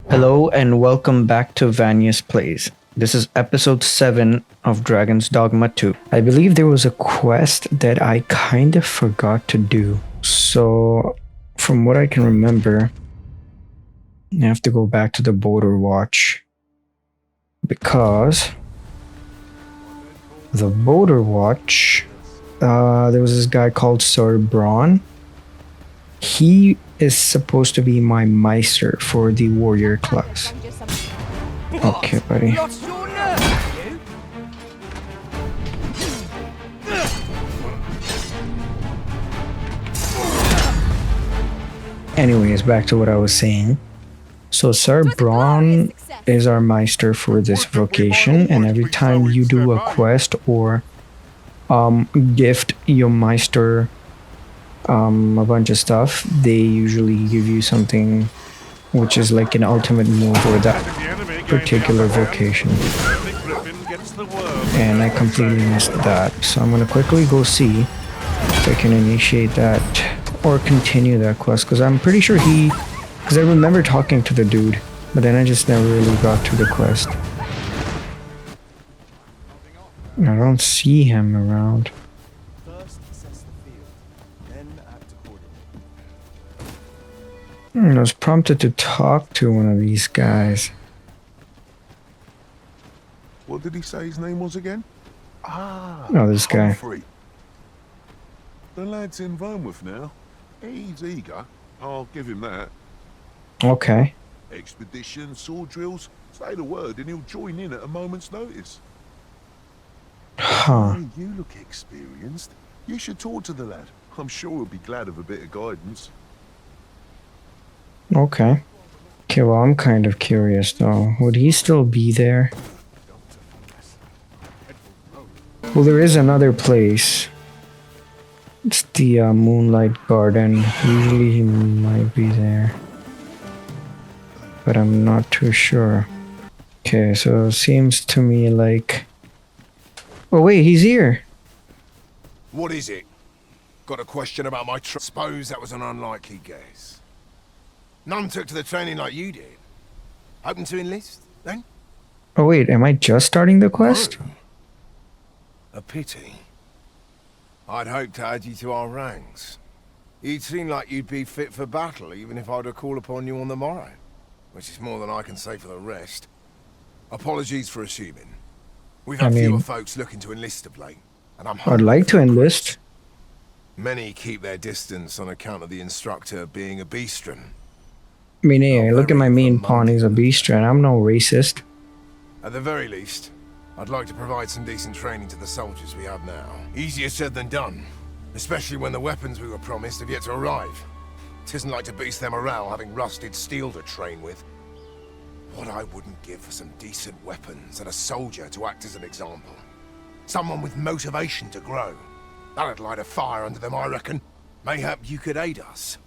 Hello and welcome back to Vanya's Plays. This is episode 7 of Dragon's Dogma 2. I believe there was a quest that I kind of forgot to do. So, from what I can remember, I have to go back to the border watch. Because the border watch, there was this guy called Sir Braun. He is supposed to be my Meister for the warrior class. Okay, buddy. Anyways, back to what I was saying. So Sir Braun is our Meister for this vocation, and every time you do a quest or gift your Meister a bunch of stuff, they usually give you something which is like an ultimate move for that particular vocation. And I completely missed that, so I'm gonna quickly go see if I can initiate that or continue that quest, because I'm pretty sure because I remember talking to the dude, but then I just never really got to the quest. I don't see him around. I was prompted to talk to one of these guys. What did he say his name was again? This guy. Humphrey. The lad's in Vermouth now. He's eager. I'll give him that. Okay. Expedition, sword drills. Say the word and he'll join in at a moment's notice. Huh. Hey, you look experienced. You should talk to the lad. I'm sure he'll be glad of a bit of guidance. Okay. Okay, well, I'm kind of curious though. Would he still be there? Well, there is another place. It's the Moonlight Garden. Usually he might be there, but I'm not too sure. Okay, so it seems to me like... Oh wait, he's here! What is it? Got a question about my suppose that was an unlikely guess. None took to the training like you did. Open to enlist, then? Oh wait, am I just starting the quest? No. A pity. I'd hoped to add you to our ranks. You'd seem like you'd be fit for battle, even if I were to call upon you on the morrow. Which is more than I can say for the rest. Apologies for assuming. We've had fewer folks looking to enlist of late, and I'd like to enlist. Many keep their distance on account of the instructor being a beastren. I mean, hey, look at my main pawn, he's a beast, and I'm no racist. At the very least, I'd like to provide some decent training to the soldiers we have now. Easier said than done, especially when the weapons we were promised have yet to arrive. It isn't like to boost their morale having rusted steel to train with. What I wouldn't give for some decent weapons and a soldier to act as an example. Someone with motivation to grow. That'd light a fire under them, I reckon. Mayhap you could aid us.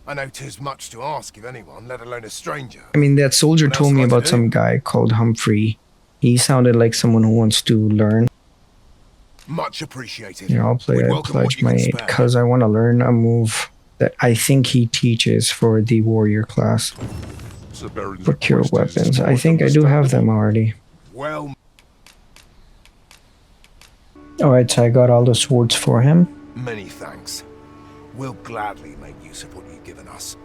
I know 'tis much to ask of anyone, let alone a stranger. I mean, that soldier told me about some guy called Humphrey. He sounded like someone who wants to learn. Much appreciated. Yeah, I'll pledge my aid because I want to learn a move that I think he teaches for the warrior class. Procure weapons. I think I do have them already. Well. Alright, so I got all the swords for him. Many thanks. We'll gladly make use of what you've given us.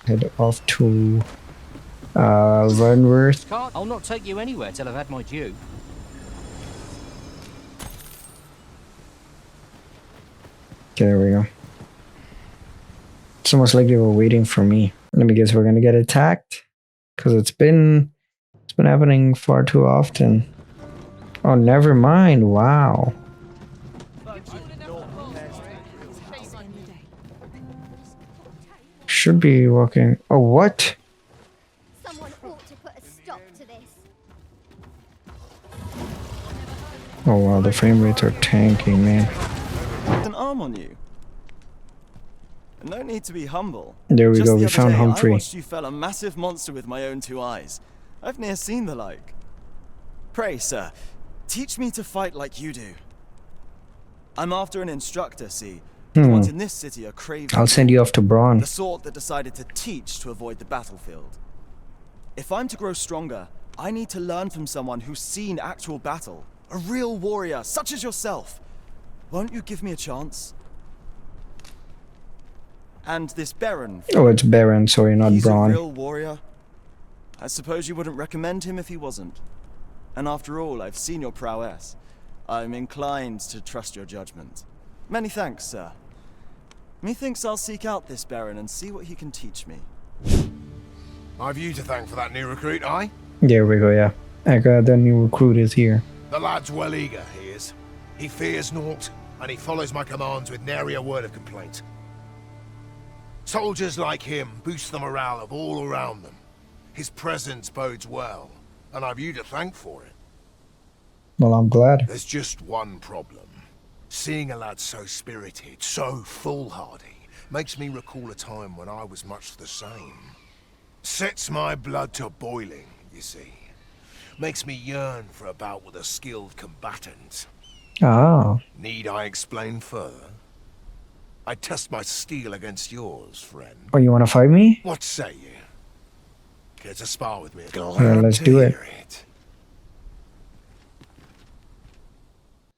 Head off to Runworth. I'll not take you anywhere till I've had my due. Okay, there we go. It's almost like they were waiting for me. Let me guess, we're gonna get attacked? Because it's been happening far too often. Oh, never mind. Wow. Should be walking. Oh, what? Someone ought to put a stop to this. Oh wow, the frame rates are tanking, man. An arm on you. No need to be humble. There we Just go, the we other found day, Humphrey. I watched you fell a massive monster with my own two eyes. I've ne'er seen the like. Pray, sir, teach me to fight like you do. I'm after an instructor, see? The ones in this city are craving. I'll send you off to Braun. The sort that decided to teach to avoid the battlefield. If I'm to grow stronger, I need to learn from someone who's seen actual battle. A real warrior, such as yourself. Won't you give me a chance? And this Baron. Oh, it's Baron, sorry, not He's Braun. a real warrior. I suppose you wouldn't recommend him if he wasn't. And after all, I've seen your prowess. I'm inclined to trust your judgment. Many thanks, sir. Methinks I'll seek out this Baron and see what he can teach me. I've you to thank for that new recruit, aye? There we go, yeah. I got the new recruit is here. The lad's well eager, he is. He fears naught, and he follows my commands with nary a word of complaint. Soldiers like him boost the morale of all around them. His presence bodes well, and I've you to thank for it. Well, I'm glad. There's just one problem. Seeing a lad so spirited, so foolhardy, makes me recall a time when I was much the same. Sets my blood to boiling, you see. Makes me yearn for a bout with a skilled combatant. Ah. Need I explain further? I test my steel against yours, friend. Oh, you want to fight me? What say you? Care to spar with me? Yeah, let's do it. it.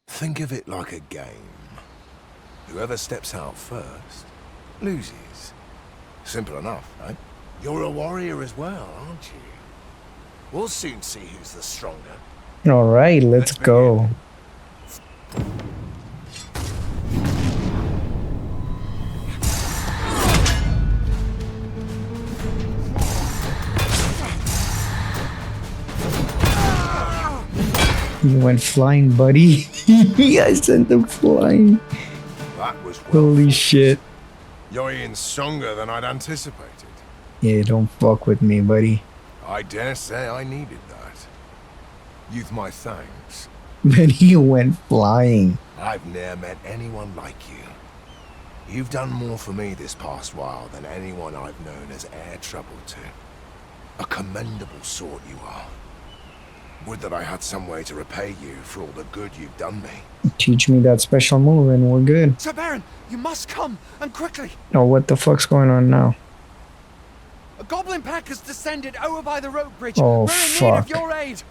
Think of it like a game. Whoever steps out first, loses. Simple enough, right? You're a warrior as well, aren't you? We'll soon see who's the stronger. All right, let's go. You went flying, buddy. I sent him flying. That was well Holy fought. shit. You're even stronger than I'd anticipated. Yeah, don't fuck with me, buddy. I dare say I needed that. You've my thanks. But he went flying. I've ne'er met anyone like you. You've done more for me this past while than anyone I've known has e'er troubled to. A commendable sort you are. Would that I had some way to repay you for all the good you've done me. Teach me that special move and we're good. Sir Baron, you must come, and quickly. Oh, what the fuck's going on now? A goblin pack has descended over by the rope bridge. Oh, We're in need of fuck. your aid.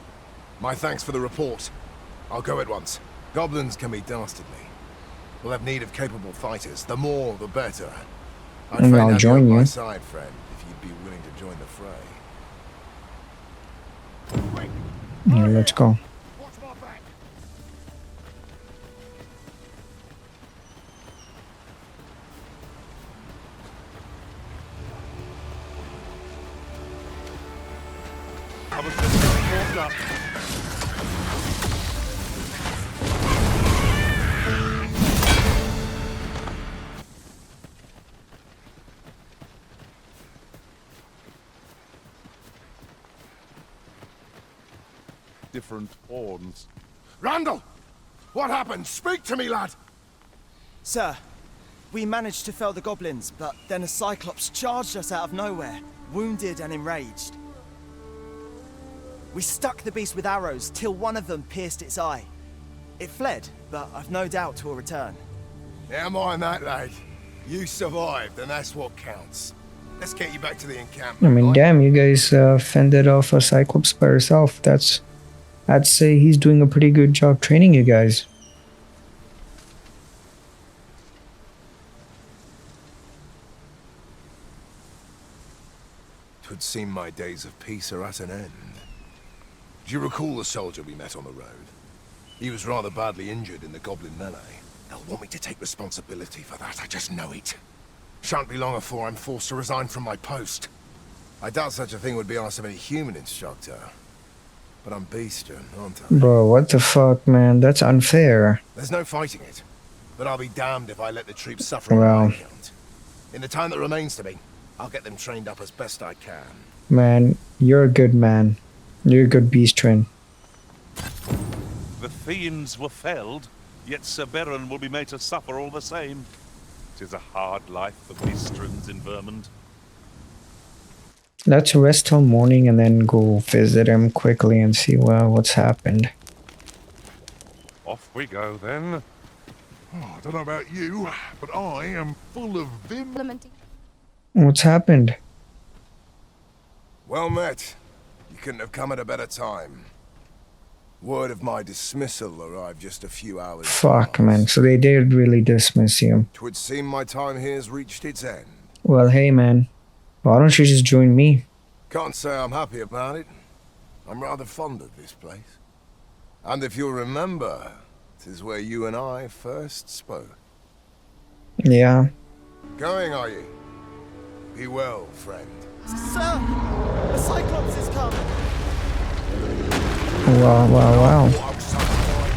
My thanks for the report. I'll go at once. Goblins can be dastardly. We'll have need of capable fighters. The more, the better. I'd And fain I'll have join you on my you. side, friend, if you'd be willing to join the fray. Yeah, let's go. Watch my back. I was just getting warmed up. Different horns. Randall! What happened? Speak to me, lad! Sir, we managed to fell the goblins, but then a cyclops charged us out of nowhere, wounded and enraged. We stuck the beast with arrows till one of them pierced its eye. It fled, but I've no doubt it will return. Never mind that, lad. You survived, and that's what counts. Let's get you back to the encampment. I mean, right? damn, you guys fended off a Cyclops by yourself. I'd say he's doing a pretty good job training you guys. Twould seem my days of peace are at an end. Do you recall the soldier we met on the road? He was rather badly injured in the goblin melee. They'll want me to take responsibility for that, I just know it. Shan't be long before I'm forced to resign from my post. I doubt such a thing would be asked of any human instructor. But I'm beastern, aren't I? Bro, what the fuck, man? That's unfair. There's no fighting it. But I'll be damned if I let the troops suffer on Well. my account. In the time that remains to me, I'll get them trained up as best I can. Man, you're a good man. You're a good beast train. The fiends were felled, yet Sir Baron will be made to suffer all the same. 'Tis a hard life for beastrons in Vermund. Let's rest till morning and then go visit him quickly and see what's happened. Off we go then. Oh, I don't know about you, but I am full of vim. Implementing. What's happened? Well met. You couldn't have come at a better time. Word of my dismissal arrived just a few hours Fuck, past. man. So they did really dismiss you. 'Twould seem my time here's reached its end. Well, hey, man. Why don't you just join me? Can't say I'm happy about it. I'm rather fond of this place. And if you'll remember, 'tis where you and I first spoke. Yeah. Going, are you? Be well, friend. Sir, the Cyclops is coming. Wow, wow, wow.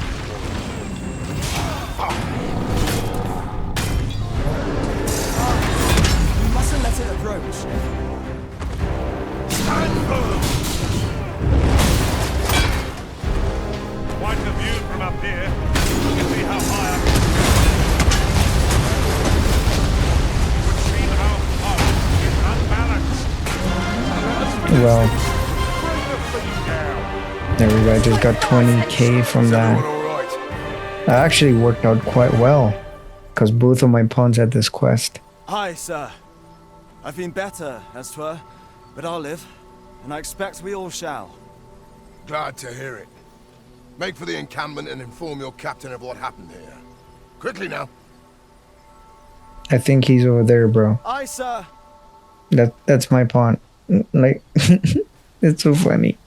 We mustn't let it approach. Quite the view from up here. You can see how high up. You would see how hard is unbalanced. Well, Bring the thing down. there we go. I just got 20k from Is that. everyone all right? That actually worked out quite well. Because both of my pawns had this quest. Aye, sir. I've been better, as 'twere, but I'll live, and I expect we all shall. Glad to hear it. Make for the encampment and inform your captain of what happened here. Quickly now. I think he's over there, bro. Aye, sir. That's my pawn. Like, it's so funny.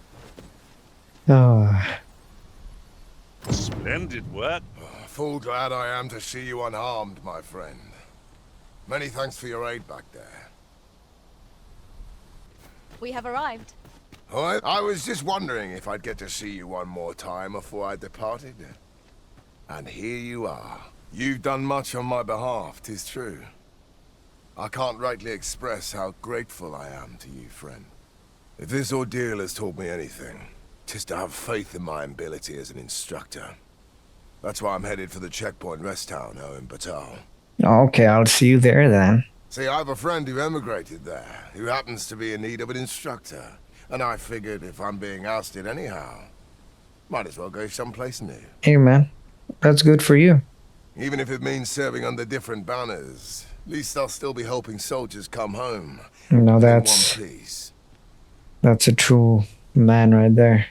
Oh, Splendid work. Full glad I am to see you unharmed, my friend. Many thanks for your aid back there. We have arrived. Oh, I was just wondering if I'd get to see you one more time before I departed. And here you are. You've done much on my behalf, 'tis true. I can't rightly express how grateful I am to you, friend. If this ordeal has taught me anything, 'tis to have faith in my ability as an instructor. That's why I'm headed for the checkpoint rest town, in Batal. okay, I'll see you there then. See, I have a friend who emigrated there, who happens to be in need of an instructor. And I figured if I'm being ousted anyhow, might as well go someplace new. Hey, man. That's good for you. Even if it means serving under different banners, at least I'll still be helping soldiers come home. No, in that's one piece. a true man right there.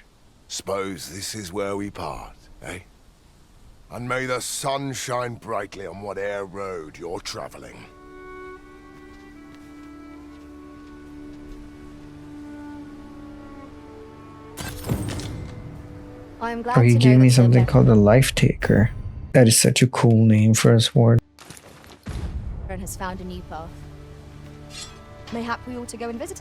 Suppose this is where we part, eh? And may the sun shine brightly on whate'er road you're traveling. I'm glad Oh, he to know gave me that you're something better called a life taker. That is such a cool name for a sword. and has found a new path. Mayhap we ought to go and visit.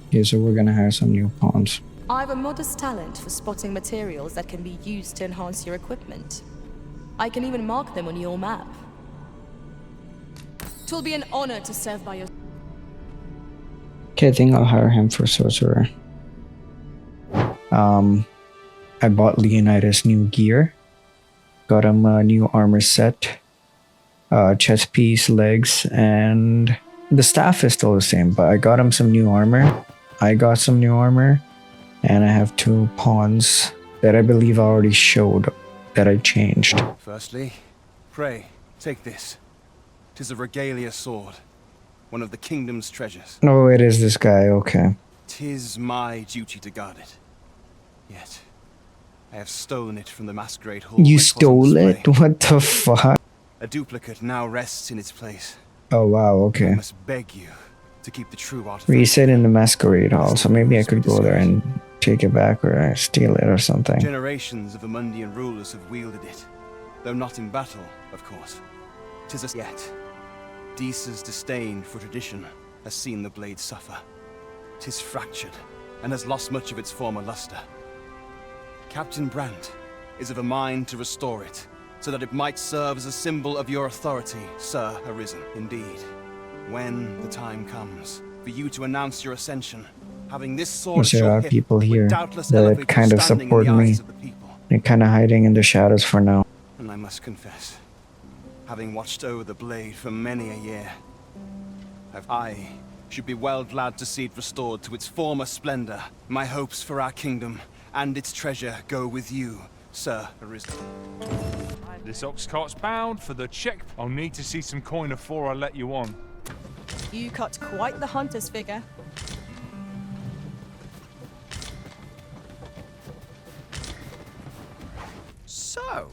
Okay, so we're gonna have some new pawns. I've a modest talent for spotting materials that can be used to enhance your equipment. I can even mark them on your map. 'Twill be an honor to serve by your... Okay, I think I'll hire him for sorcerer. I bought Leonidas new gear. Got him a new armor set. Chest piece, legs, and the staff is still the same, but I got him some new armor. I got some new armor. And I have 2 pawns that I believe I already showed that I changed. Firstly, pray, take this. 'Tis a regalia sword, one of the kingdom's treasures. Oh, it is this guy, okay. 'Tis my duty to guard it. Yet, I have stolen it from the masquerade hall. You where 'twas on stole it? display. What the fuck? A duplicate now rests in its place. Oh, wow, I okay. must beg you to keep the true artifact. Reset in the masquerade hall, so maybe I could go there and take it back or steal it or something. Generations of Amundian rulers have wielded it, though not in battle, of course. 'Tis a yet. Deesa's disdain for tradition has seen the blade suffer. 'Tis fractured and has lost much of its former luster. Captain Brandt is of a mind to restore it, so that it might serve as a symbol of your authority, Sir Arisen. Indeed, when the time comes for you to announce your ascension, having this sword at There your are hip people would here doubtless that elevate your kind of standing in support the me. eyes of the people. They're kind of hiding in the shadows for now. And I must confess, having watched over the blade for many a year, have I Should be well glad to see it restored to its former splendor. My hopes for our kingdom and its treasure go with you, Sir Arisen. This ox cart's bound for the check. I'll need to see some coin before I let you on. You cut quite the hunter's figure. So,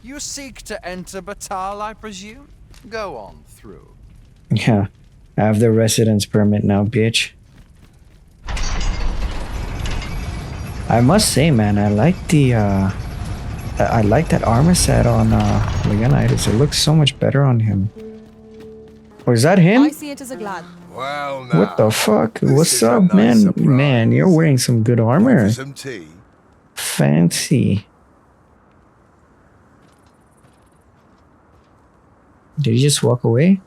you seek to enter Batal, I presume? Go on through. Yeah, I have the residence permit now, bitch. I must say, man, I like the I like that armor set on Leonidas. It looks so much better on him. Oh, is that him? I see it as a glad. Well, now. What the fuck? This What's is a up, nice man? surprise. Man, you're wearing some good Time armor. for some tea. Fancy. Did he just walk away?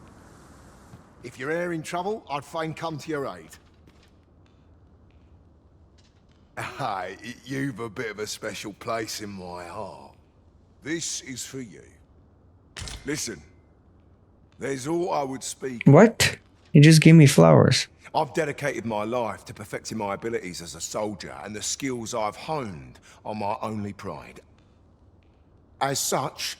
If you're e'er in trouble, I'd fain come to your aid. Aye, you've a bit of a special place in my heart. This is for you. Listen, there's all I would speak. What? He just gave me flowers. I've dedicated my life to perfecting my abilities as a soldier, and the skills I've honed are my only pride. As such,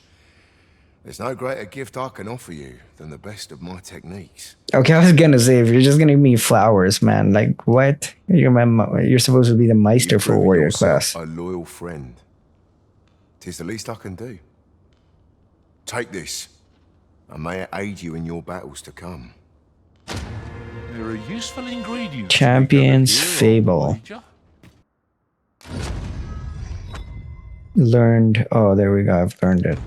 there's no greater gift I can offer you than the best of my techniques. Okay, I was gonna say, if you're just gonna give me flowers, man, like, what? You're supposed to be the Meister You've for proven warrior yourself class. a loyal friend. 'Tis the least I can do. Take this, and may it aid you in your battles to come. There are useful ingredients. Champion's Fable. Learned. Oh, there we go. I've learned it.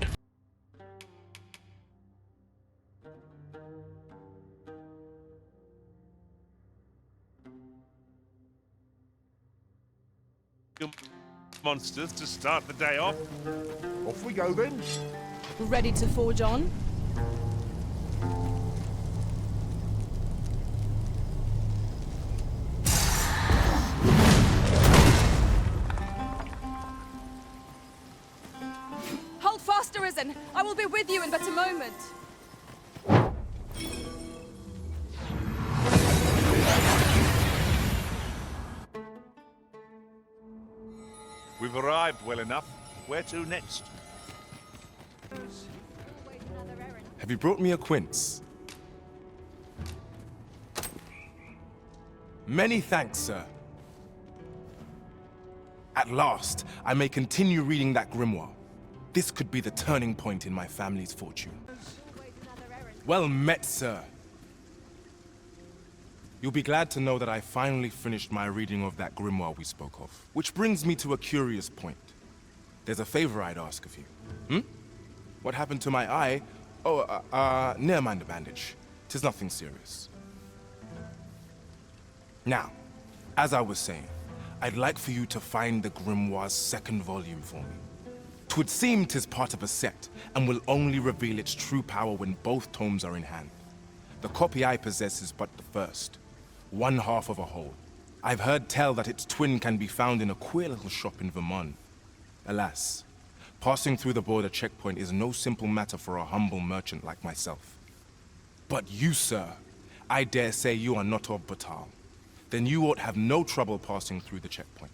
Monsters to start the day off. Off we go then. Ready to forge on? Hold fast, Arisen! I will be with you in but a moment. We've arrived well enough. Where to next? Have you brought me a quince? Many thanks, sir. At last, I may continue reading that grimoire. This could be the turning point in my family's fortune. Well met, sir. You'll be glad to know that I finally finished my reading of that grimoire we spoke of. Which brings me to a curious point. There's a favor I'd ask of you. What happened to my eye? Oh, never mind the bandage. 'Tis nothing serious. Now, as I was saying, I'd like for you to find the grimoire's second volume for me. 'Twould seem 'tis part of a set, and will only reveal its true power when both tomes are in hand. The copy I possess is but the first, one half of a whole. I've heard tell that its twin can be found in a queer little shop in Vermont. Alas, passing through the border checkpoint is no simple matter for a humble merchant like myself. But you, sir, I dare say you are not of Batal. Then you ought have no trouble passing through the checkpoint.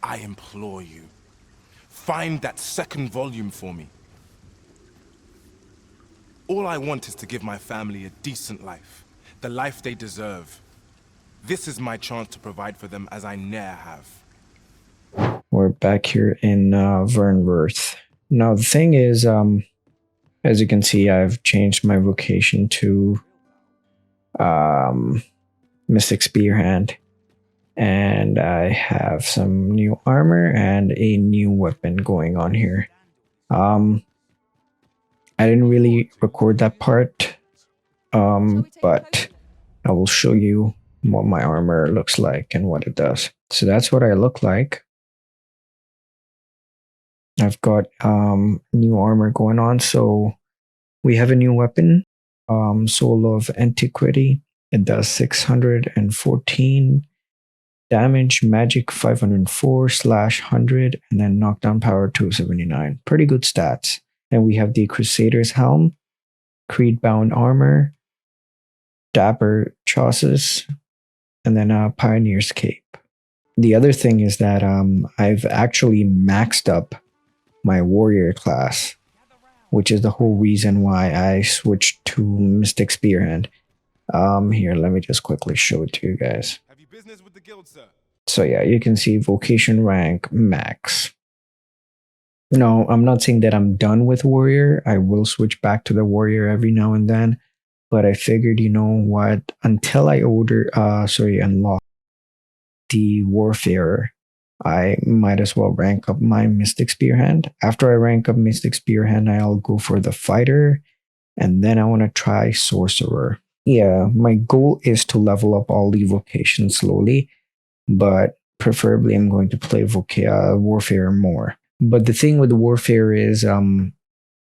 I implore you, find that second volume for me. All I want is to give my family a decent life, the life they deserve. This is my chance to provide for them as I ne'er have. We're back here in Vernworth. Now, the thing is, as you can see, I've changed my vocation to Mystic Spearhand. And I have some new armor and a new weapon going on here. I didn't really record that part, but I will show you what my armor looks like and what it does. So that's what I look like. I've got new armor going on. So we have a new weapon, Soul of Antiquity. It does 614 damage, magic 504, slash 100, and then knockdown power 279. Pretty good stats. And we have the Crusader's Helm, Creed Bound Armor, Dapper Chauces, and then Pioneer's Cape. The other thing is that I've actually maxed up my warrior class, which is the whole reason why I switched to Mystic Spearhand. Here, let me just quickly show it to you guys. Have you business with the guild, sir? So yeah, you can see vocation rank max. No, I'm not saying that I'm done with warrior. I will switch back to the warrior every now and then, but I figured, you know what, until I unlock the warfarer, I might as well rank up my Mystic Spearhand. After I rank up Mystic Spearhand, I'll go for the fighter, and then I want to try sorcerer. Yeah, my goal is to level up all the vocations slowly, but preferably I'm going to play warfare more. But the thing with warfare is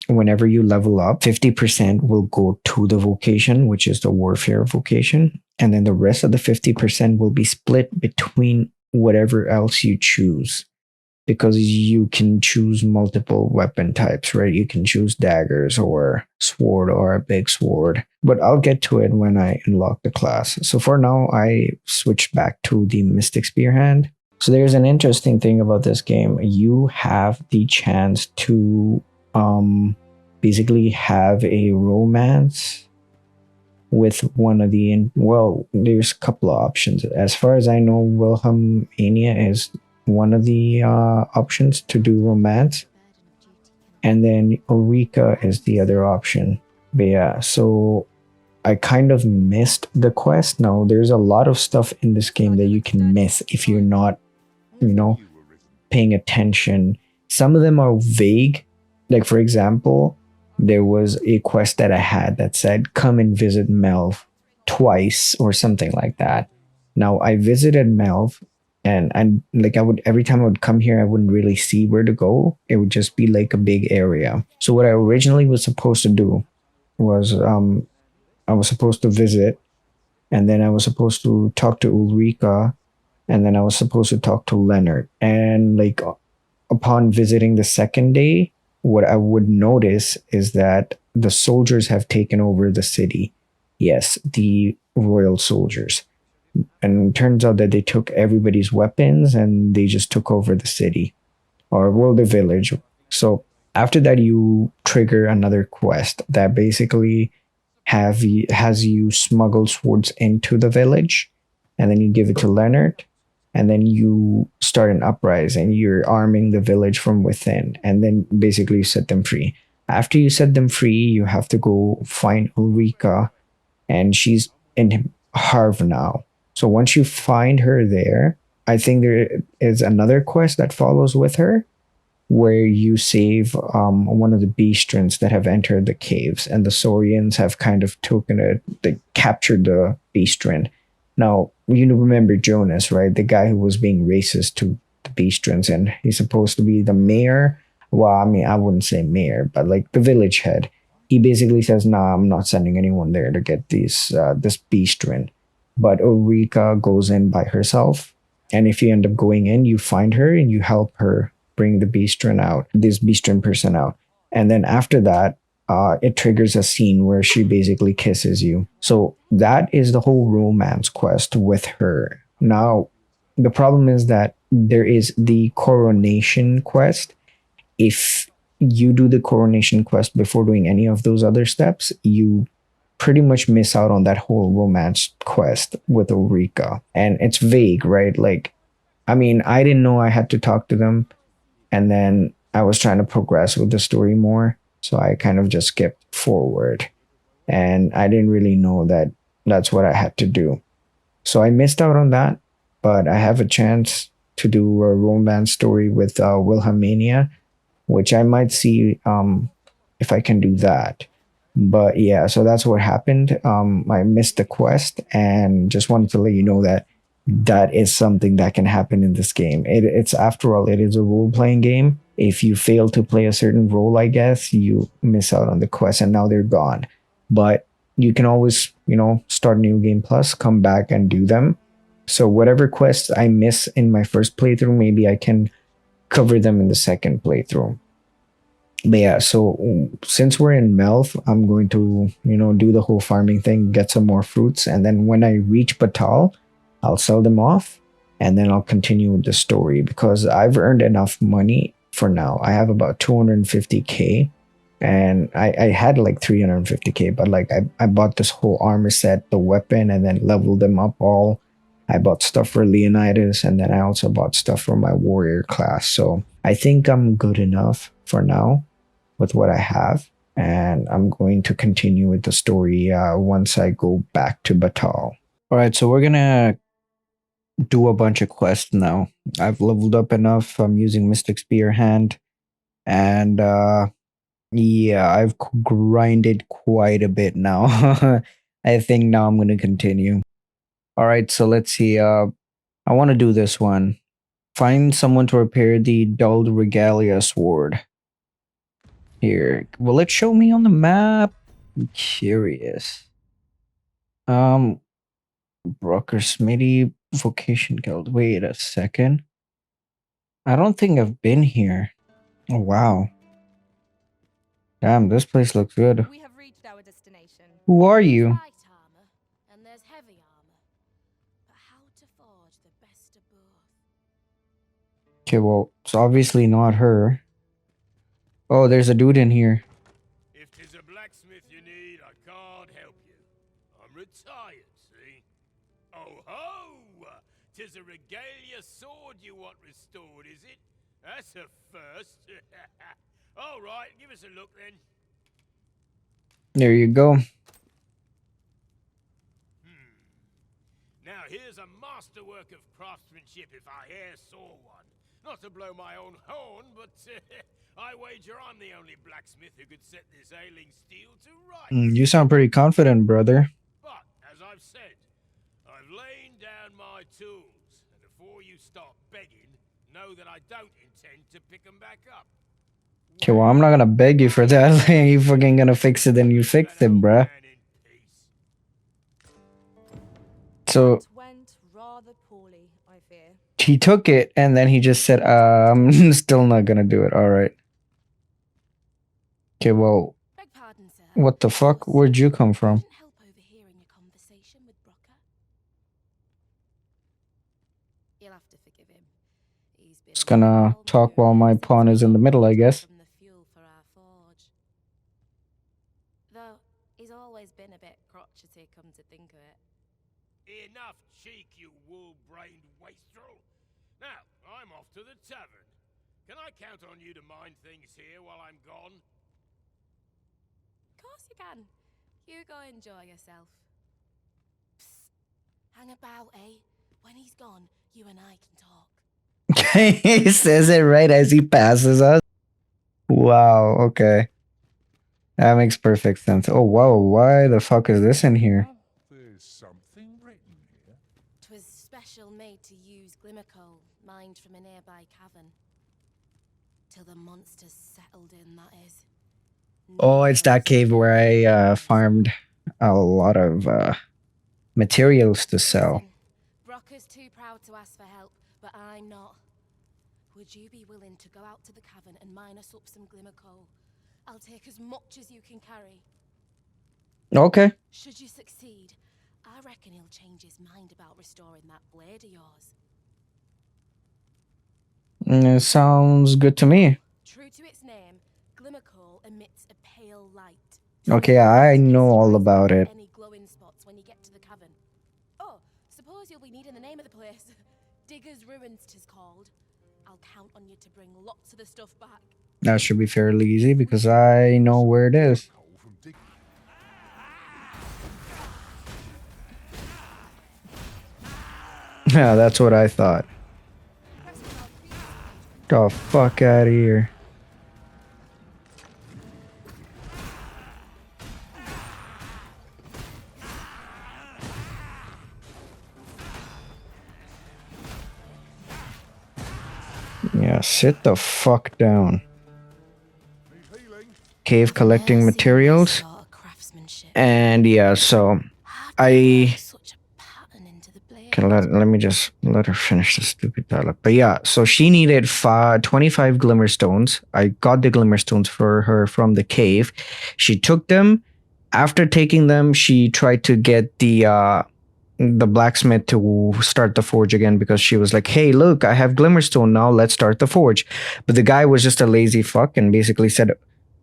whenever you level up, 50% will go to the vocation, which is the warfare vocation, and then the rest of the 50% will be split between whatever else you choose, because you can choose multiple weapon types, right? You can choose daggers or sword or a big sword, but I'll get to it when I unlock the class. So for now, I switched back to the Mystic Spearhand. So there's an interesting thing about this game. You have the chance to basically have a romance with one of the, well, there's a couple of options. As far as I know, Wilhelmina is one of the options to do romance, and then Ulrika is the other option. But yeah, so I kind of missed the quest. Now there's a lot of stuff in this game that you can miss if you're not, you know, paying attention. Some of them are vague. Like for example, there was a quest that I had that said come and visit Melv twice or something like that. Now I visited Melv, and I would, every time I would come here, I wouldn't really see where to go. It would just be like a big area. So what I originally was supposed to do was I was supposed to visit, and then I was supposed to talk to Ulrika, and then I was supposed to talk to Leonard. And like upon visiting the second day, what I would notice is that the soldiers have taken over the city. Yes, the royal soldiers. And it turns out that they took everybody's weapons and they just took over the city, or well, the village. So after that, you trigger another quest that basically has you smuggle swords into the village, and then you give it to Leonard, and then you start an uprising. You're arming the village from within, and then basically you set them free. After you set them free, you have to go find Ulrika, and she's in Harv now. So once you find her there, I think there is another quest that follows with her, where you save one of the beastrons that have entered the caves, and the Saurians have kind of taken it, they captured the beastron. Now, you remember Jonas, right? The guy who was being racist to the beastrons, and he's supposed to be the mayor. Well, I mean, I wouldn't say mayor, but like the village head. He basically says, nah, I'm not sending anyone there to get this beastron. But Ulrika goes in by herself, and if you end up going in, you find her and you help her bring the beastron out, this beastron person out. And then after that, it triggers a scene where she basically kisses you. So that is the whole romance quest with her. Now, the problem is that there is the coronation quest. If you do the coronation quest before doing any of those other steps, you pretty much miss out on that whole romance quest with Ulrika. And it's vague, right? Like, I mean, I didn't know I had to talk to them, and then I was trying to progress with the story more, so I kind of just skipped forward, and I didn't really know that that's what I had to do. So I missed out on that, but I have a chance to do a romance story with Wilhelmina, which I might see if I can do that. But yeah, so that's what happened. I missed the quest, and just wanted to let you know that that is something that can happen in this game. It's after all, it is a role-playing game. If you fail to play a certain role, I guess, you miss out on the quest, and now they're gone. But you can always, start New Game Plus, come back and do them. So whatever quests I miss in my first playthrough, maybe I can cover them in the second playthrough. But yeah, so since we're in Melf, I'm going to, do the whole farming thing, get some more fruits, and then when I reach Batal, I'll sell them off, and then I'll continue with the story because I've earned enough money for now. I have about 250k, and I had like 350k, but like I bought this whole armor set, the weapon, and then leveled them up all. I bought stuff for Leonidas, and then I also bought stuff for my warrior class. So I think I'm good enough for now with what I have, and I'm going to continue with the story once I go back to Batal. All right, so we're gonna do a bunch of quests now. I've leveled up enough. I'm using Mystic Spear Hand, and yeah, I've grinded quite a bit now. I think now I'm gonna continue. All right, so let's see. I want to do this one. Find someone to repair the dulled regalia sword. Here, will it show me on the map? I'm curious. Brocker Smitty Vocation Guild. Wait a second. I don't think I've been here. Oh wow. Damn, this place looks good. We have reached our destination. Who are you? Light armor, and there's heavy armor. But how to forge the best of both? Okay, well, it's obviously not her. Oh, there's a dude in here. If 'tis a blacksmith you need, I can't help you. I'm retired, see? Oh ho! 'Tis a regalia sword you want restored, is it? That's a first. All right, give us a look then. There you go. Now here's a masterwork of craftsmanship if I e'er saw one. Not to blow my own horn, but I wager I'm the only blacksmith who could set this ailing steel to rights. You sound pretty confident, brother. But, as I've said, I've lain down my tools, and before you start begging, know that I don't intend to pick them back up. Okay, well, I'm not gonna beg you for that. You fucking gonna fix it, then you fix it, bruh. So Went rather poorly, I fear. he took it, and then he just said, I'm still not gonna do it. All right. Okay, well, Beg pardon, sir. what the fuck? Where'd you come from? Couldn't help overhearing your conversation with Brocker. You'll have to forgive him. He's been Just gonna talk while my pawn is in the middle, I guess. from the fuel for our forge. Though he's always been a bit crotchety, come to think of it. Enough cheek, you wool-brained wastrel. Now, I'm off to the tavern. Can I count on you to mind things here while I'm gone? Of course you can. You go enjoy yourself. Psst. Hang about, eh? When he's gone, you and I can talk. He says it right as he passes us. Wow, okay. That makes perfect sense. Oh, wow, why the fuck is this in here? There's something written here. 'Twas special made to use glimmer coal, mined from a nearby cavern. Till the monsters settled in, that is. Oh, it's that cave where I farmed a lot of materials to sell. Listen, Brocker's too proud to ask for help, but I'm not. Would you be willing to go out to the cavern and mine us up some glimmer coal? I'll take as much as you can carry. Okay. Should you succeed, I reckon he'll change his mind about restoring that blade of yours. It sounds good to me. True to its name, glimmer coal emits a pale light. Okay, I know all about it. Any glowing spots when you get to the cavern. Oh, suppose you'll be needing the name of the place. Digger's Ruins 'tis called. I'll count on you to bring lots of the stuff back. That should be fairly easy because I know where it is. Yeah, that's what I thought. Get the fuck out of here. Yeah, sit the fuck down. Cave collecting materials. Craftsmanship. And yeah, so I Okay, let me just let her finish the stupid dialogue. But yeah, so she needed 25 glimmer stones. I got the glimmer stones for her from the cave. She took them. After taking them, she tried to get the blacksmith to start the forge again because she was like, "Hey, look, I have glimmerstone now. Let's start the forge." But the guy was just a lazy fuck and basically said,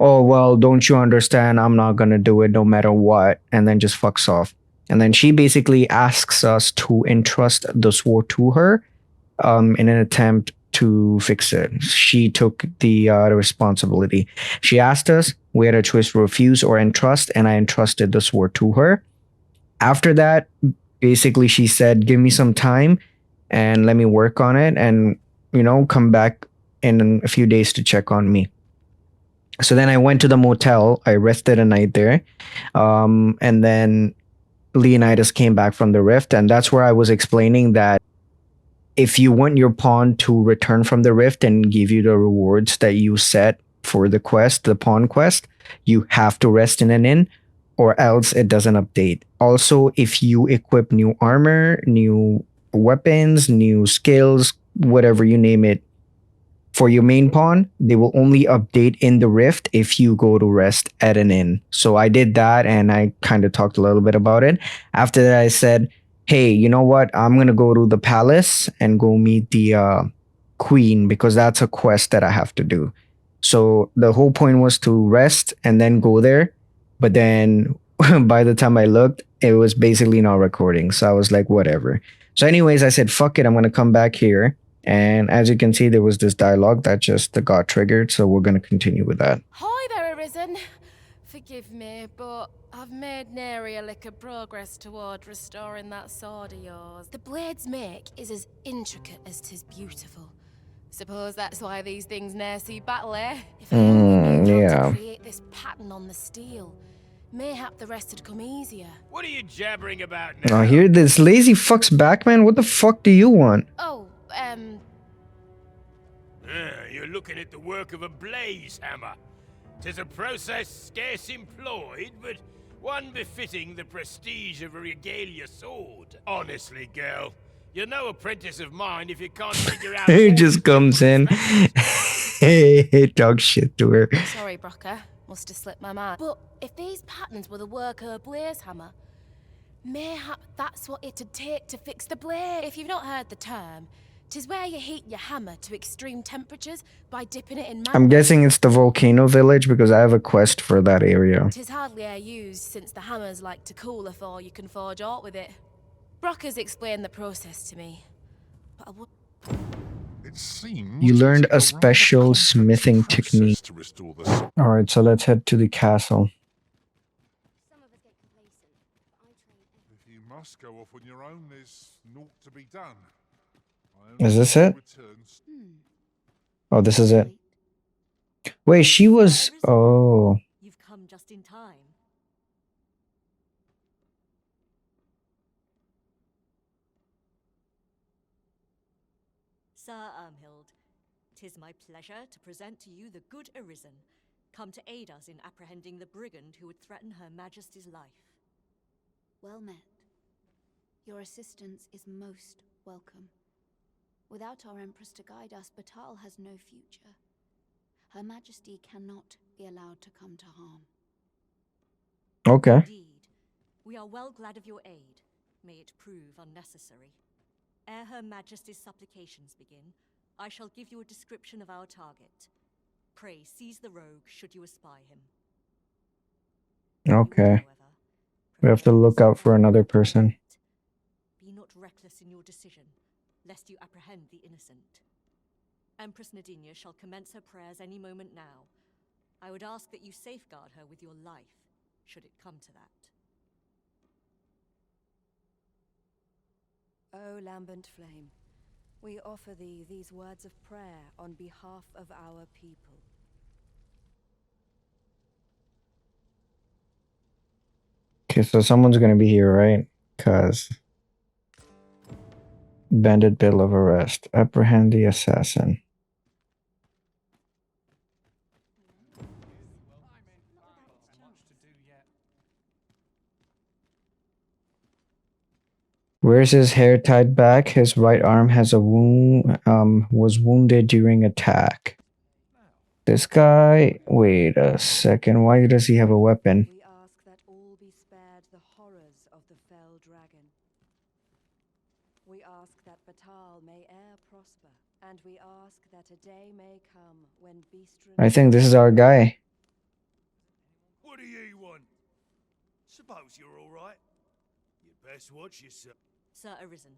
"Oh well, don't you understand? I'm not gonna do it no matter what," and then just fucks off. And then she basically asks us to entrust the sword to her, in an attempt to fix it. She took the responsibility. She asked us. We had a choice to refuse or entrust, and I entrusted the sword to her. After that, basically she said, "Give me some time and let me work on it, and come back in a few days to check on me." So then I went to the motel. I rested a night there, and then Leonidas came back from the rift, and that's where I was explaining that if you want your pawn to return from the rift and give you the rewards that you set for the quest, the pawn quest, you have to rest in an inn, or else it doesn't update. Also, if you equip new armor, new weapons, new skills, whatever you name it, for your main pawn, they will only update in the rift if you go to rest at an inn. So I did that, and I kind of talked a little bit about it. After that, I said, "Hey, you know what? I'm going to go to the palace and go meet the queen because that's a quest that I have to do." So the whole point was to rest and then go there. But then by the time I looked, it was basically not recording. So I was like, whatever. So anyways, I said, fuck it. I'm going to come back here. And as you can see, there was this dialogue that just got triggered. So we're going to continue with that. Hi there, Arisen. Forgive me, but I've made nary a lick of progress toward restoring that sword of yours. The blade's make is as intricate as 'tis beautiful. Suppose that's why these things ne'er see battle, eh? If I only knew how to create this pattern on the steel, mayhap the rest had come easier. What are you jabbering about now? Oh, here this lazy fuck's back, man. What the fuck do you want? Oh, you're looking at the work of a blaze hammer. 'Tis a process scarce employed, but one befitting the prestige of a regalia sword. Honestly, girl, you're no apprentice of mine if you can't figure out... He just comes in. Hey, talk shit to her. Sorry, Brocker. Must have slipped my mind. But if these patterns were the work of a blaze hammer, mayhap that's what it'd take to fix the blade. If you've not heard the term, 'tis where you heat your hammer to extreme temperatures by dipping it in magma. I'm guessing it's the volcano village because I have a quest for that area. 'Tis hardly e'er used since the hammers like to cool afore you can forge aught with it. Brocker's explained the process to me, but I would... It seems You learned it's a special rather smithing complex technique. process to restore the sword. Alright, so let's head to the castle. If you must go off on your own, there's naught to be done. Is this it? Oh, this is it. Wait, she was... Oh. You've come just in time. Sir Ermhild, 'tis my pleasure to present to you the good Arisen, come to aid us in apprehending the brigand who would threaten Her Majesty's life. Well met. Your assistance is most welcome. Without our Empress to guide us, Batal has no future. Her Majesty cannot be allowed to come to harm. Okay. Indeed, we are well glad of your aid. May it prove unnecessary. Ere Her Majesty's supplications begin, I shall give you a description of our target. Pray seize the rogue should you espy him. Okay. We have to look out for another person. Be not reckless in your decision, lest you apprehend the innocent. Empress Nadinia shall commence her prayers any moment now. I would ask that you safeguard her with your life, should it come to that. O lambent flame, we offer thee these words of prayer on behalf of our people. Okay, so someone's gonna be here, right? Cause bandit bill of arrest. Apprehend the assassin. Where's his hair tied back? His right arm has a wound, was wounded during attack. This guy, wait a second, why does he have a weapon? We ask that all be spared the horrors of the fell dragon. We ask that Batal may e'er prosper, and we ask that a day may come when Beastren... I think this is our guy. What do you want? Suppose you're all right. You best watch yourself. Sir Arisen,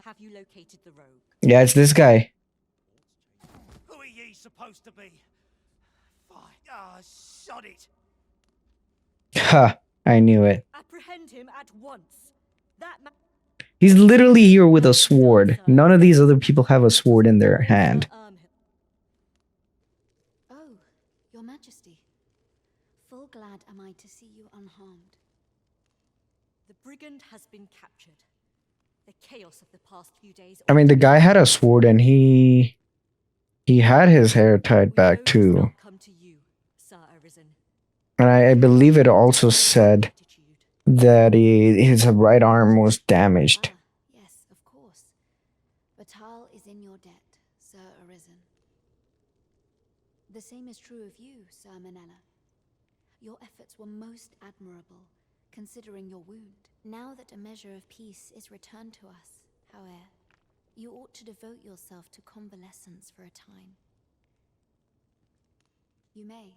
have you located the rogue? Yeah, it's this guy. Who are ye supposed to be? Fine. Ah, sod it. Ha, I knew it. Apprehend him at once. That man... He's literally here with a sword. None of these other people have a sword in their hand. Oh, Your Majesty. Full glad am I to see you unharmed. The brigand has been captured. The chaos of the past few days... I mean, the guy had a sword and he had his hair tied back too. Come to you, Sir Arisen. And I believe it also said that his right arm was damaged. Yes, of course. Batal is in your debt, Sir Arisen. The same is true of you, Sir Manella. Your efforts were most admirable, considering your wound. Now that a measure of peace is returned to us, however, you ought to devote yourself to convalescence for a time. You may.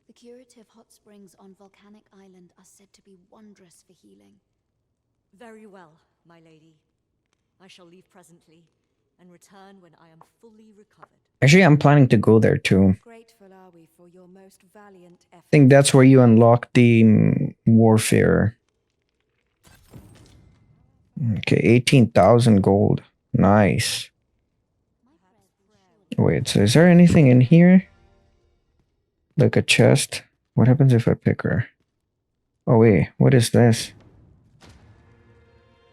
The curative hot springs on Volcanic Island are said to be wondrous for healing. Very well, my lady. I shall leave presently and return when I am fully recovered. Actually, I'm planning to go there too. Grateful are we for your most valiant effort. I think that's where you unlock the warfare. Okay, 18,000 gold. Nice. Wait, so is there anything in here? Like a chest? What happens if I pick her? Oh wait, what is this?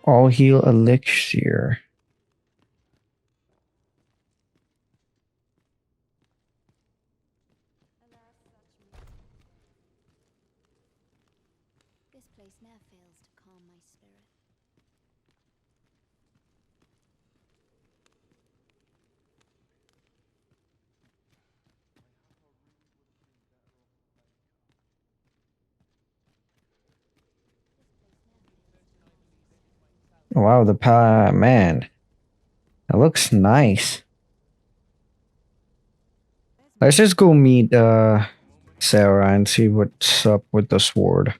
All heal elixir. This place never fails to calm my spirit. Wow, man. That looks nice. Let's just go meet Sarah and see what's up with the sword.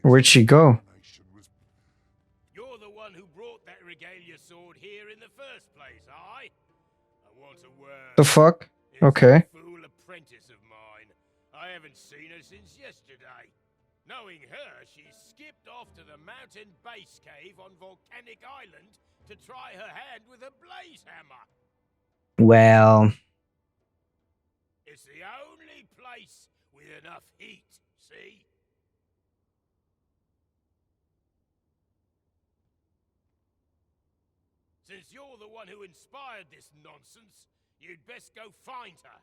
Where'd she go? You're the one who brought that regalia sword here in the first place, I want a word. The fuck? Okay. Fool apprentice of mine. I haven't seen her since yesterday. Knowing her, she skipped off to the mountain base cave on Volcanic Island to try her hand with a blaze hammer. Well, It's the only place with enough heat, see? Since you're the one who inspired this nonsense, you'd best go find her.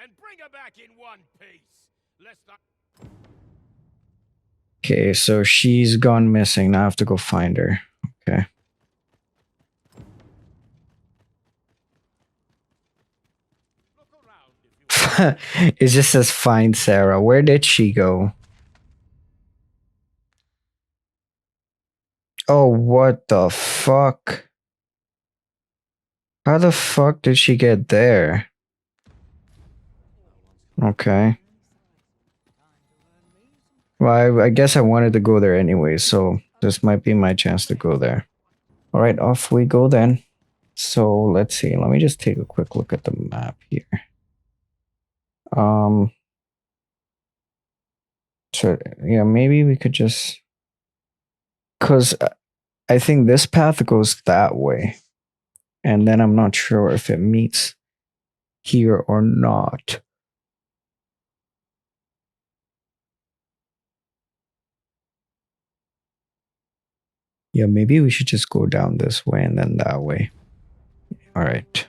And bring her back in one piece, lest I... okay, so she's gone missing. Now I have to go find her. Okay. It just says find Sarah. Where did she go? Oh, what the fuck? How the fuck did she get there? Okay. Well, I guess I wanted to go there anyway, so this might be my chance to go there. Alright, off we go then. So, let's see. Let me just take a quick look at the map here. So, yeah, maybe we could just... because I think this path goes that way. And then I'm not sure if it meets here or not. Yeah, maybe we should just go down this way and then that way. All right.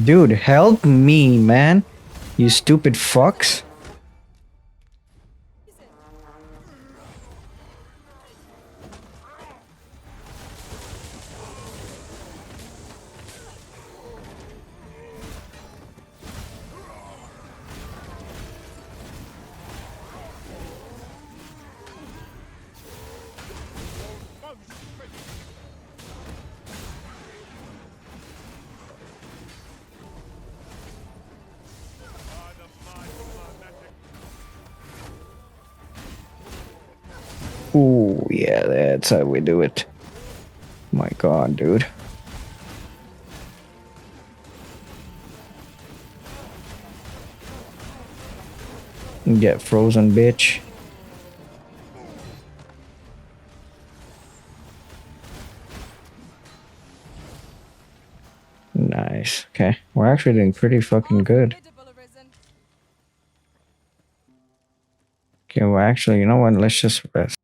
Dude, help me, man. You stupid fucks. Ooh, yeah, that's how we do it. My god, dude. Get frozen, bitch. Nice. Okay, we're actually doing pretty fucking good. Okay, well, actually, you know what? Let's just rest.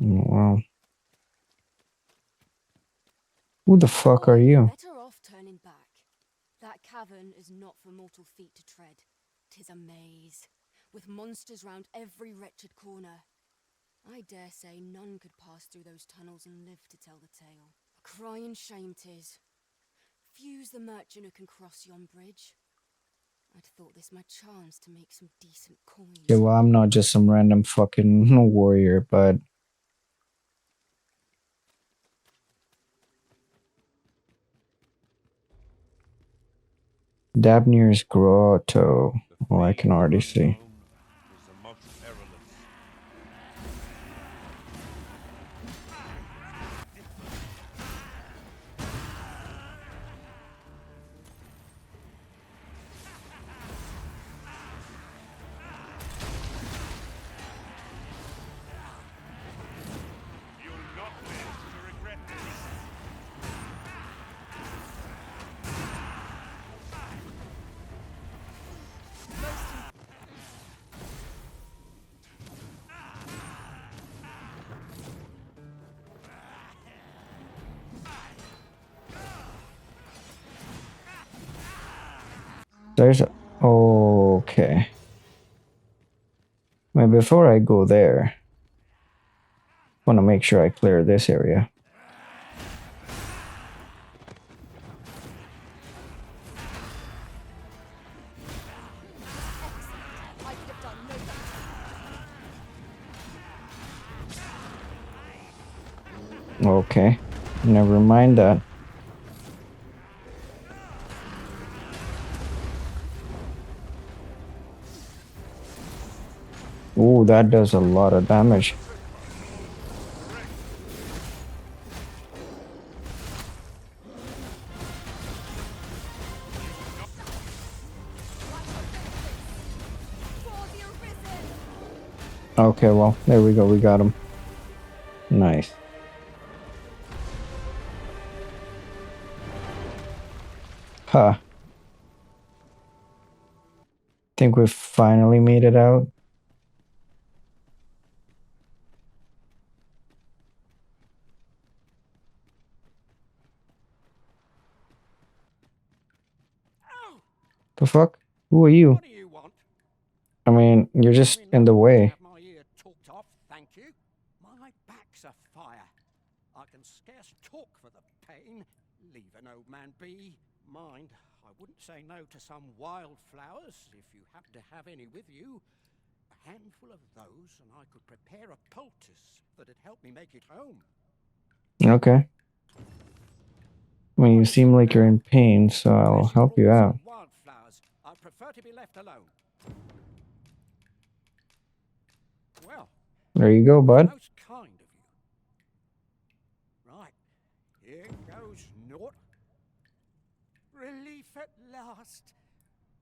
Wow. Who the fuck are you? Better off turning back. That cavern is not for mortal feet to tread. 'Tis a maze, with monsters round every wretched corner. I dare say none could pass through those tunnels and live to tell the tale. A crying shame 'tis. Few's the merchant who can cross yon bridge. I'd thought this my chance to make some decent coin. Yeah, well, I'm not just some random fucking warrior, but Dabnir's grotto. Oh, I can already see. There's a... Okay. Wait, before I go there, I want to make sure I clear this area. Okay. Never mind that. Ooh, that does a lot of damage. Okay, well, there we go. We got him. Nice. Huh. Think we finally made it out. The fuck? Who are you? I mean, you're just in the way. My ear talked off, thank you. My back's afire. I can scarce talk for the pain. Leave an old man be. Mind, I wouldn't say no to some wildflowers if you happen to have any with you. A handful of those, and I could prepare a poultice that'd help me make it home. Okay. Well, you seem like you're in pain, so I'll help you out. Wildflowers. I prefer to be left alone. Well, There you go, bud. most kind of you. Right, here goes naught. Relief at last.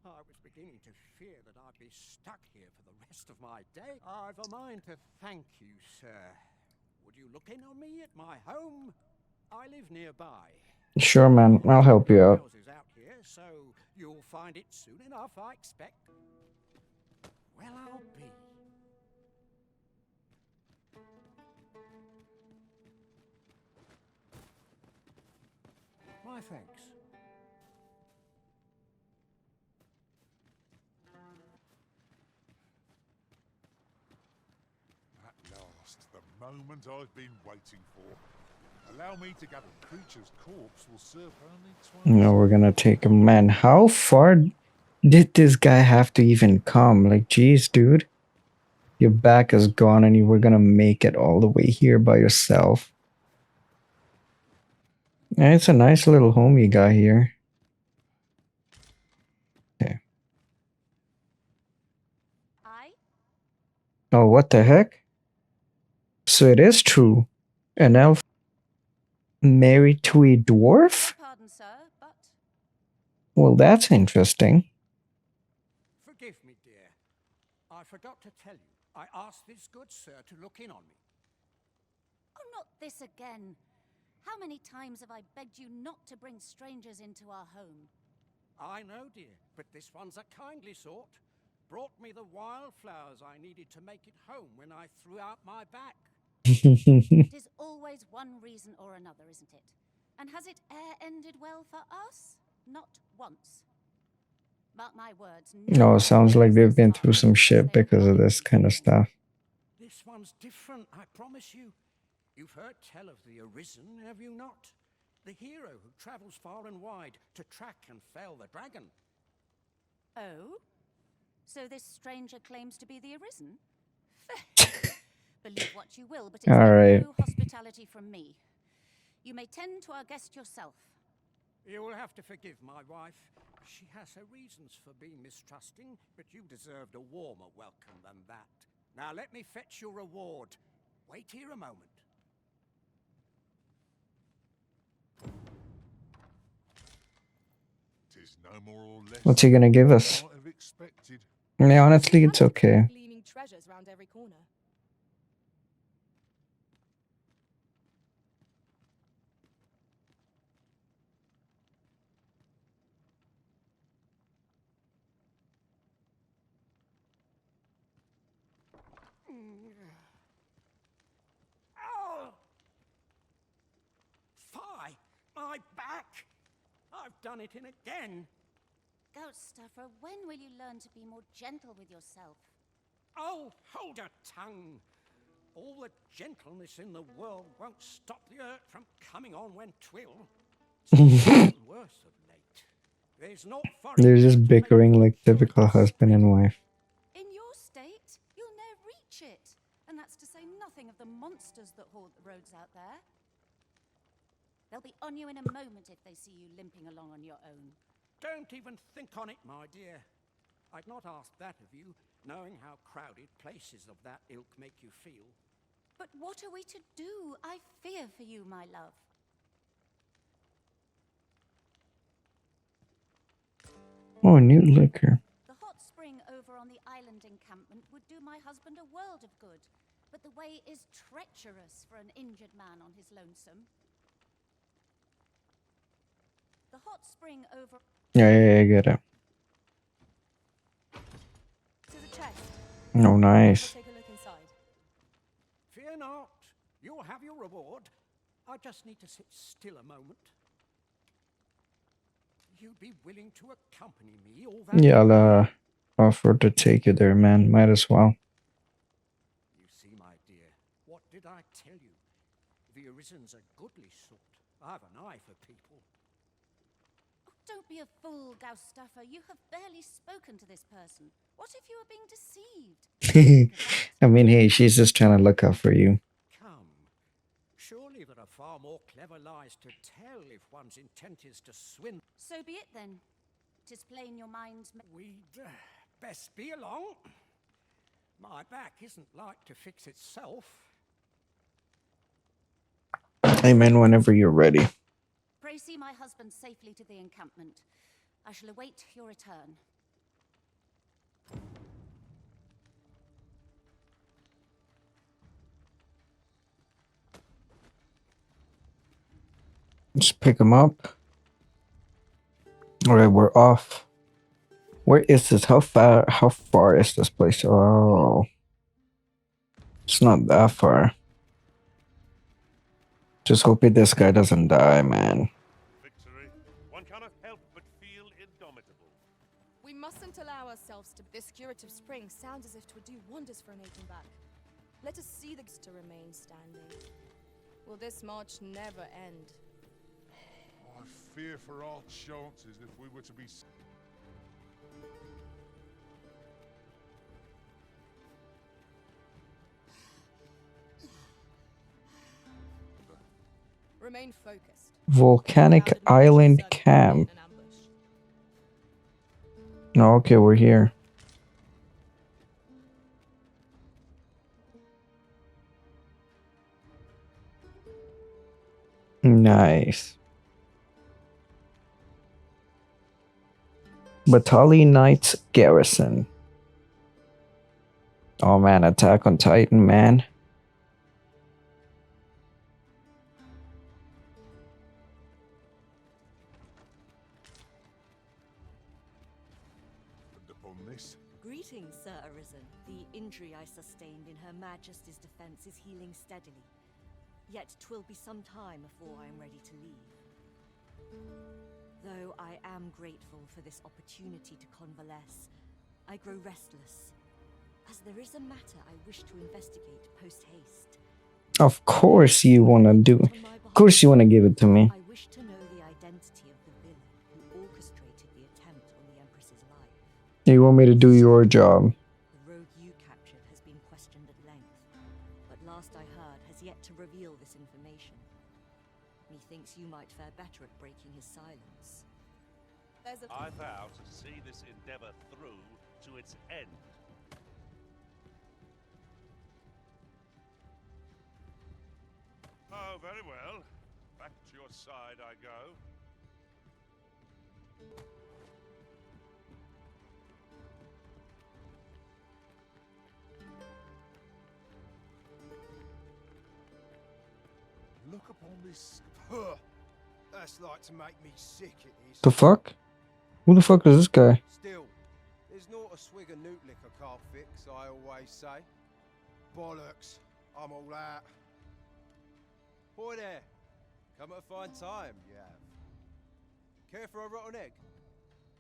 I was beginning to fear that I'd be stuck here for the rest of my day. I've a mind to thank you, sir. Would you look in on me at my home? I live nearby. Sure, man. I'll help you out. Houses out here, so you'll find it soon enough, I expect. Well, I'll be. My thanks. At last, the moment I've been waiting for. Allow me to gather. Creature's corpse will serve only twice. No, we're gonna take him. Man, how far did this guy have to even come? Like, geez, dude. Your back is gone and you were gonna make it all the way here by yourself. Yeah, it's a nice little home you got here. Okay. Oh, what the heck? So it is true. An elf married to a dwarf? Pardon, sir, but Well, that's interesting. Forgive me, dear. I forgot to tell you. I asked this good sir to look in on me. Oh, not this again. How many times have I begged you not to bring strangers into our home? I know, dear, but this one's a kindly sort. Brought me the wildflowers I needed to make it home when I threw out my back. It is always one reason or another, isn't it? And has it e'er ended well for us? Not once. Mark my words. No, it sounds like they've been through some shit because of this kind of stuff. This one's different, I promise you. You've heard tell of the Arisen, have you not? The hero who travels far and wide to track and fell the dragon. Oh? So this stranger claims to be the Arisen? Believe what you will, but it's All right. no hospitality from me. You may tend to our guest yourself. You will have to forgive my wife. She has her reasons for being mistrusting, but you deserved a warmer welcome than that. Now let me fetch your reward. Wait here a moment. Tis no more or less What's he gonna give us? than I might have expected. Yeah, honestly, it's okay. Gleaming treasures round every corner. Oh! Fie! My back! I've done it in again. Ghost stuffer, when will you learn to be more gentle with yourself? Oh, hold your tongue. All the gentleness in the world won't stop the earth from coming on when 'twill. It's gotten worse of late. There's not far. They're just bickering like typical husband and wife. In your state, you'll ne'er reach it. And that's to say nothing of the monsters that haunt the roads out there. They'll be on you in a moment if they see you limping along on your own. Don't even think on it, my dear. I'd not ask that of you, knowing how crowded places of that ilk make you feel. But what are we to do? I fear for you, my love. Oh, new liquor. The hot spring over on the island encampment would do my husband a world of good, but the way is treacherous for an injured man on his lonesome. The hot spring over... Yeah, I get it. To the chest. Oh, nice. Take a look inside. Fear not. You'll have your reward. I just need to sit still a moment. You'd be willing to accompany me all that? Yeah, I'll offer to take you there, man. Might as well. You see, my dear, what did I tell you? The Arisen's a goodly sort. I've an eye for people. Don't be a fool, Gaustaffer. You have barely spoken to this person. What if you are being deceived? I mean, hey, she's just trying to look out for you. Come. Surely there are far more clever lies to tell if one's intent is to swindle. So be it then. 'Tis plain your mind's We'd best be along. My back isn't like to fix itself. Amen, whenever you're ready. Pray see my husband safely to the encampment. I shall await your return. Just pick him up. Alright, we're off. Where is this? How far is this place? Oh. It's not that far. Just hoping this guy doesn't die, man. Victory. One cannot help but feel indomitable. We mustn't allow ourselves to. This curative spring sounds as if it would do wonders for an aching back. Let us see the to remain standing. Will this march never end? I fear for our chances if we were to be... Remain focused. Volcanic Island Camp. No, okay, we're here. Nice. Batali Knights Garrison. Oh man, Attack on Titan, man. Greetings, Sir Arisen. The injury I sustained in Her Majesty's defense is healing steadily. Yet 'twill be some time before I am ready to leave. Though I am grateful for this opportunity to convalesce, I grow restless, as there is a matter I wish to investigate post-haste. Of course you wanna do. Of course you wanna give it to me. I wish to know the identity of the villain who orchestrated the attempt on the Empress's life. You want me to do your job. The rogue you captured has been questioned at length, but last I heard has yet to reveal this information. Methinks you might fare better at breaking his silence. I vow to see this endeavor through to its end. Oh, very well. Back to your side I go. Look upon this. That's like to make me sick, it is. The fuck? Who the fuck is this guy? Still, there's not a swig of newt liquor can't fix, I always say. Bollocks, I'm all out. Boy there, come at a fine time, you have. Care for a rotten egg?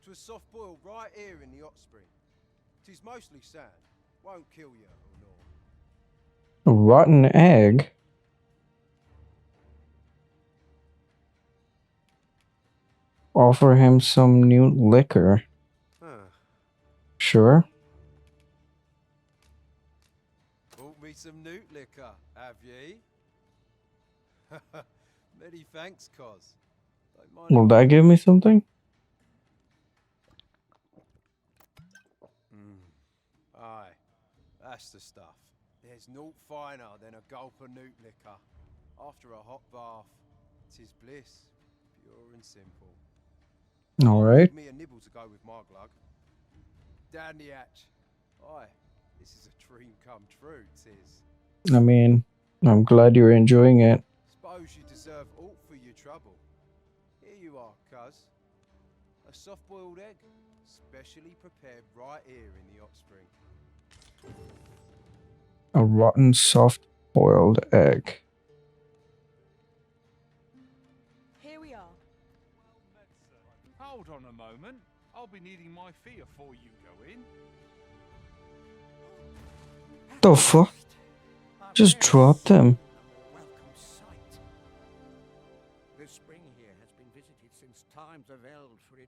'Twas soft boiled right here in the hot spring. 'Tis mostly sand, won't kill you or no. A rotten egg? Offer him some new liquor. Sure. Bought me some newt liquor, have ye? Many thanks, Cos. Will that give me something? Aye, that's the stuff. There's naught finer than a gulp of newt liquor. After a hot bath, 'tis bliss, pure and simple. Alright. Give me a nibble to go with my glug. Down the hatch. Aye, this is a dream come true, 'tis. I mean, I'm glad you're enjoying it. Suppose you deserve aught for your trouble. Here you are, cuz. A soft-boiled egg, specially prepared right here in the hot spring. A rotten soft-boiled egg. Here we are. Hold on a moment. I'll be needing my fee before you go in. The fuck? Just dropped them. This spring here has been visited since times of eld for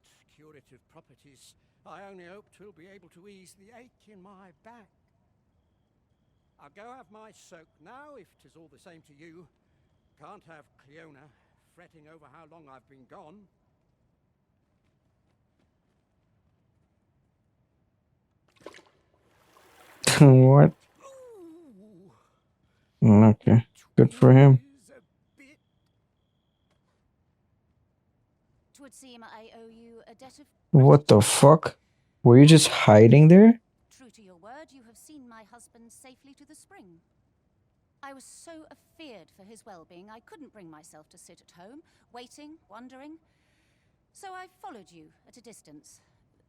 curative properties. I only hope 'twill be able to ease the ache in my back. I'll go have my soak now, if 'tis all the same to you. Can't have Cleona fretting over how long I've been gone. What? Okay, good for him. Twould seem I owe you a debt of What the fuck? Were you just hiding there? True to your word, you have seen my husband safely to the spring. I was so afeared for his well-being, I couldn't bring myself to sit at home, waiting, wondering. So I followed you at a distance,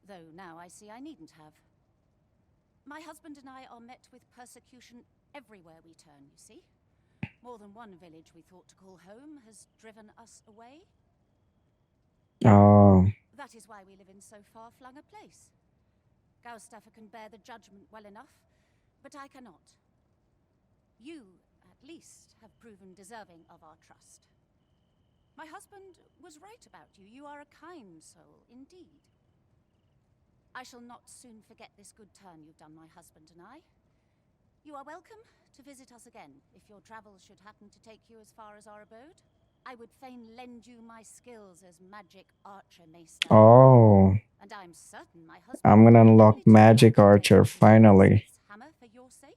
though now I see I needn't have. My husband and I are met with persecution everywhere we turn, you see. More than one village we thought to call home has driven us away. Oh. That is why we live in so far-flung a place. Gaustaffer can bear the judgment well enough, but I cannot. You, at least, have proven deserving of our trust. My husband was right about you. You are a kind soul, indeed. I shall not soon forget this good turn you've done my husband and I. You are welcome to visit us again, if your travels should happen to take you as far as our abode. I would fain lend you my skills as magic archer, Maester. Oh. And I'm certain my husband I'm gonna unlock Magic Archer finally. hammer for your sake.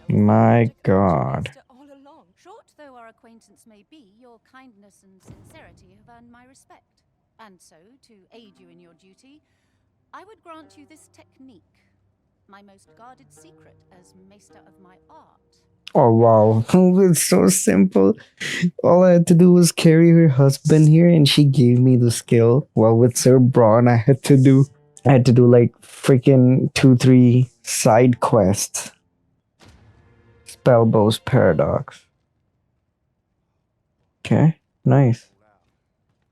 My god. All along. Short though our acquaintance may be, your kindness and sincerity have earned my respect. And so, to aid you in your duty, I would grant you this technique, my most guarded secret as Maester of my art. Oh wow, it's so simple. All I had to do was carry her husband here and she gave me the skill. Well, with Sir Braun I had to do like freaking 2-3 side quests. Spellbow's Paradox. Okay, nice.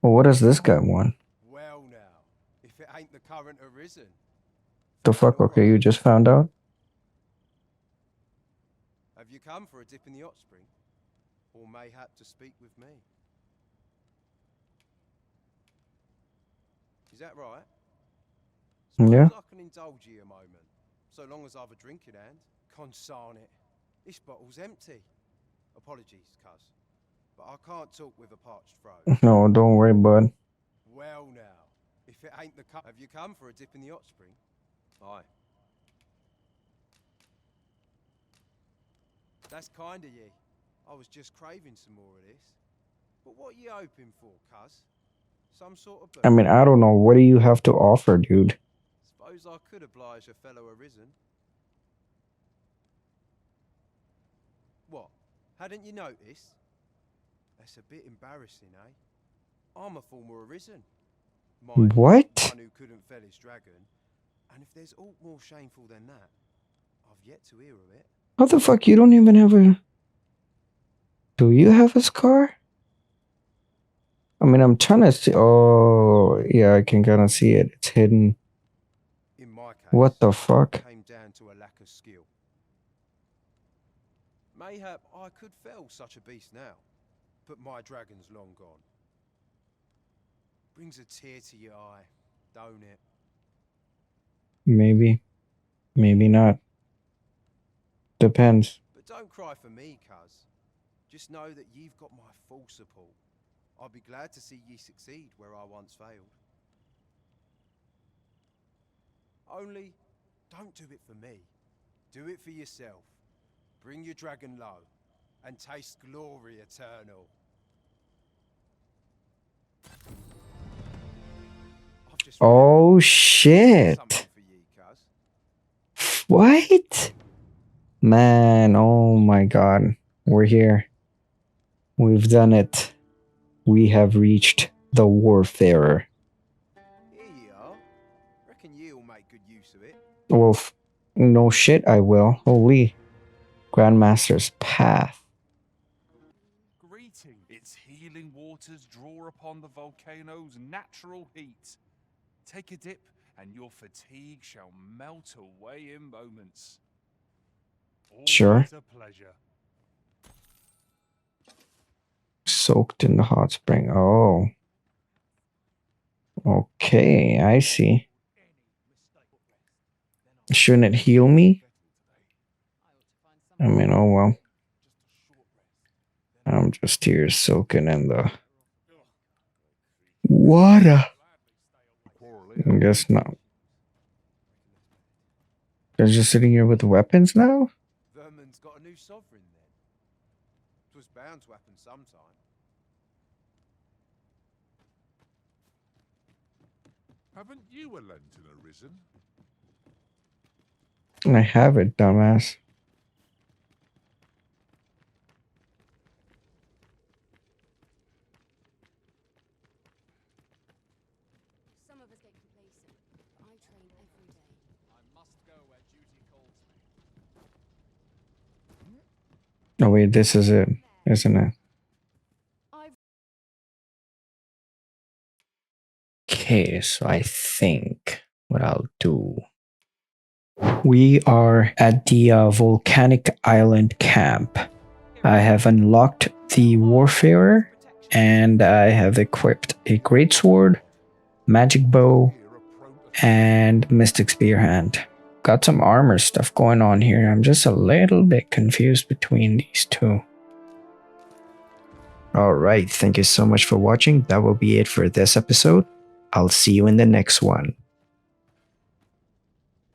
Well, what does this guy want? Well now, if it ain't the current arisen. The fuck? Okay, you just found out? Have you come for a dip in the hot spring? Or mayhap to speak with me? Is that right? Yeah. Suppose I can indulge you a moment, so long as I've a drink in hand. Consarn it. This bottle's empty. Apologies, cuz. But I can't talk with a parched throat. No, don't worry, bud. Well now, if it ain't the cup, have you come for a dip in the hot spring? Aye. That's kind of ye. I was just craving some more of this. But what you hoping for, cuz? Some sort of... I mean, I don't know. What do you have to offer, dude? Suppose I could oblige a fellow arisen. What? Hadn't you noticed? That's a bit embarrassing, eh? I'm a former arisen. Mind, What? one who couldn't fell his dragon. And if there's aught more shameful than that, I've yet to hear of it. What the fuck? You don't even have a... Do you have a scar? I mean, I'm trying to see... Oh, yeah, I can kind of see it. It's hidden. In my case, What the fuck? it came down to a lack of skill. Mayhap I could fell such a beast now, but my dragon's long gone. Brings a tear to your eye, don't it? Maybe. Maybe not. Depends. But don't cry for me, cuz. Just know that you've got my full support. I'll be glad to see ye succeed where I once failed. Only, don't do it for me. Do it for yourself. Bring your dragon low, and taste glory eternal. Oh, shit. What? Man, oh my god. We're here. We've done it. We have reached the Warfarer. Here you are. Reckon you'll make good use of it. Well, no shit, I will. Holy. Grandmaster's Path. Greeting. Its healing waters draw upon the volcano's natural heat. Take a dip, and your fatigue shall melt away in moments. Sure. Always a pleasure. Soaked in the hot spring. Oh. Okay, I see. Shouldn't it heal me? I mean, oh well. I'm just here soaking in the water. I guess not. They're just sitting here with weapons now? Vermin's got a new sovereign then. 'Twas bound to happen sometime. Haven't you a lantern arisen? I have it, dumbass. Some of us get complacent, but I train every day. I must go where duty calls me. Oh wait, this is it, isn't it? Okay, so I think what I'll do. We are at the volcanic island camp. I have unlocked the Warfarer, and I have equipped a greatsword, magic bow, and mystic spear hand. Got some armor stuff going on here. I'm just a little bit confused between these two. Alright, thank you so much for watching. That will be it for this episode. I'll see you in the next one.